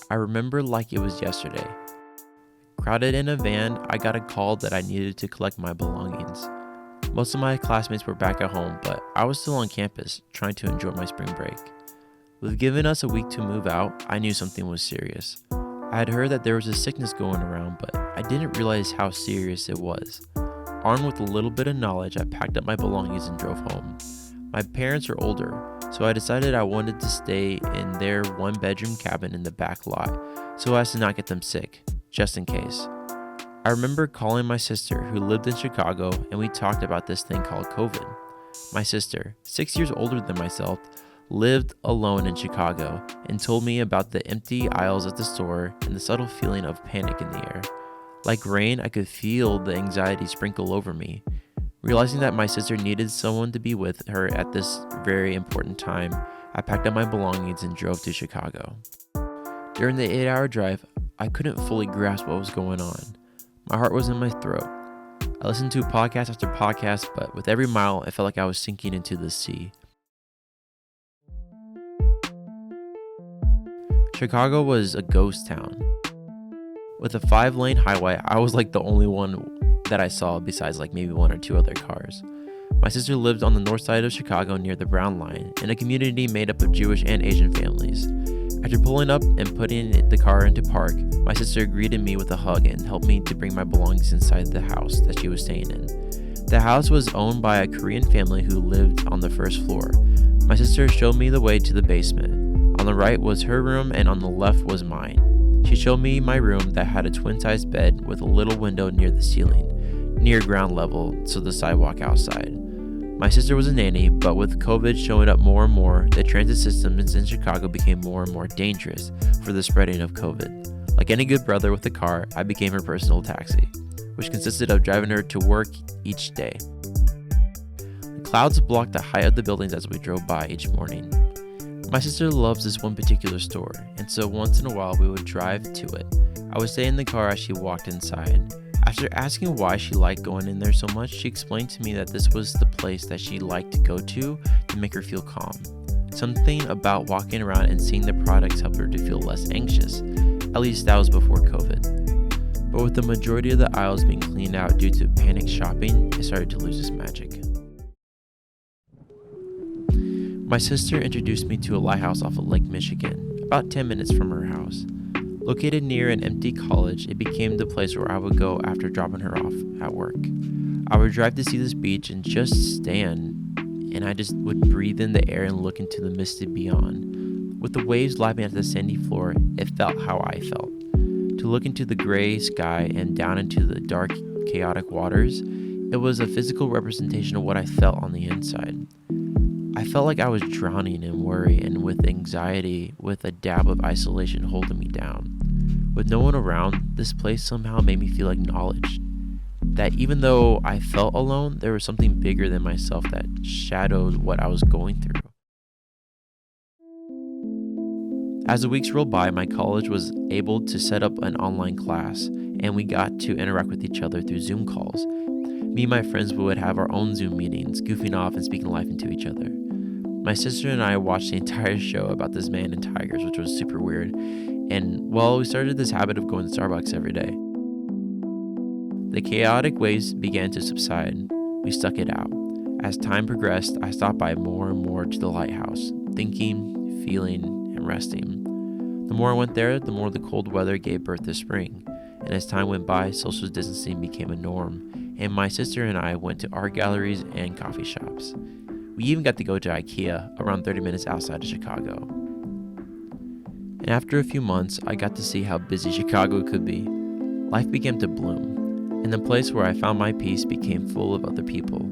I remember like it was yesterday. Crowded in a van, I got a call that I needed to collect my belongings. Most of my classmates were back at home, but I was still on campus, trying to enjoy my spring break. With giving us a week to move out, I knew something was serious. I had heard that there was a sickness going around, but I didn't realize how serious it was. Armed with a little bit of knowledge, I packed up my belongings and drove home. My parents are older, so I decided I wanted to stay in their one-bedroom cabin in the back lot so as to not get them sick, just in case. I remember calling my sister who lived in Chicago, and we talked about this thing called COVID. My sister, 6 years older than myself, lived alone in Chicago and told me about the empty aisles at the store and the subtle feeling of panic in the air. Like rain, I could feel the anxiety sprinkle over me. Realizing that my sister needed someone to be with her at this very important time, I packed up my belongings and drove to Chicago. During the 8-hour drive, I couldn't fully grasp what was going on. My heart was in my throat. I listened to podcast after podcast, but with every mile, I felt like I was sinking into the sea. Chicago was a ghost town. With a 5-lane highway, I was like the only one that I saw besides like maybe 1 or 2 other cars. My sister lived on the north side of Chicago near the Brown Line, in a community made up of Jewish and Asian families. After pulling up and putting the car into park, my sister greeted me with a hug and helped me to bring my belongings inside the house that she was staying in. The house was owned by a Korean family who lived on the first floor. My sister showed me the way to the basement. On the right was her room and on the left was mine. She showed me my room that had a twin-sized bed with a little window near the ceiling, near ground level, so the sidewalk outside. My sister was a nanny, but with COVID showing up more and more, the transit systems in Chicago became more and more dangerous for the spreading of COVID. Like any good brother with a car, I became her personal taxi, which consisted of driving her to work each day. The clouds blocked the height of the buildings as we drove by each morning. My sister loves this one particular store, and so once in a while we would drive to it. I would stay in the car as she walked inside. After asking why she liked going in there so much, she explained to me that this was the place that she liked to go to make her feel calm. Something about walking around and seeing the products helped her to feel less anxious. At least that was before COVID. But with the majority of the aisles being cleaned out due to panic shopping, it started to lose its magic. My sister introduced me to a lighthouse off of Lake Michigan, about 10 minutes from her house. Located near an empty college, it became the place where I would go after dropping her off at work. I would drive to see this beach and just stand, and I just would breathe in the air and look into the misty beyond. With the waves lapping at the sandy floor, it felt how I felt. To look into the gray sky and down into the dark, chaotic waters, it was a physical representation of what I felt on the inside. I felt like I was drowning in worry and with anxiety, with a dab of isolation holding me down. With no one around, this place somehow made me feel acknowledged. That even though I felt alone, there was something bigger than myself that shadowed what I was going through. As the weeks rolled by, my college was able to set up an online class, and we got to interact with each other through Zoom calls. Me and my friends would have our own Zoom meetings, goofing off and speaking life into each other. My sister and I watched the entire show about this man and tigers, which was super weird. And well, we started this habit of going to Starbucks every day. The chaotic waves began to subside. We stuck it out. As time progressed, I stopped by more and more to the lighthouse, thinking, feeling, and resting. The more I went there, the more the cold weather gave birth to spring. And as time went by, social distancing became a norm, and my sister and I went to art galleries and coffee shops. We even got to go to IKEA, around 30 minutes outside of Chicago. And after a few months, I got to see how busy Chicago could be. Life began to bloom, and the place where I found my peace became full of other people.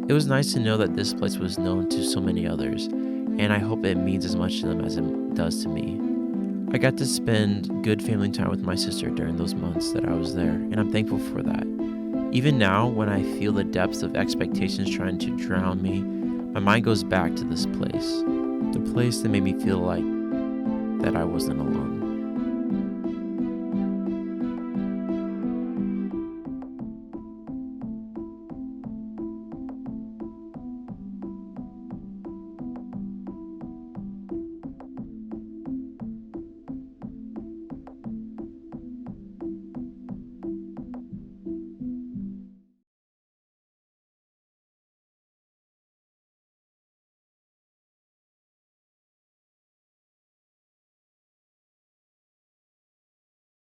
It was nice to know that this place was known to so many others, and I hope it means as much to them as it does to me. I got to spend good family time with my sister during those months that I was there, and I'm thankful for that. Even now, when I feel the depths of expectations trying to drown me, my mind goes back to this place, the place that made me feel like that I wasn't alone.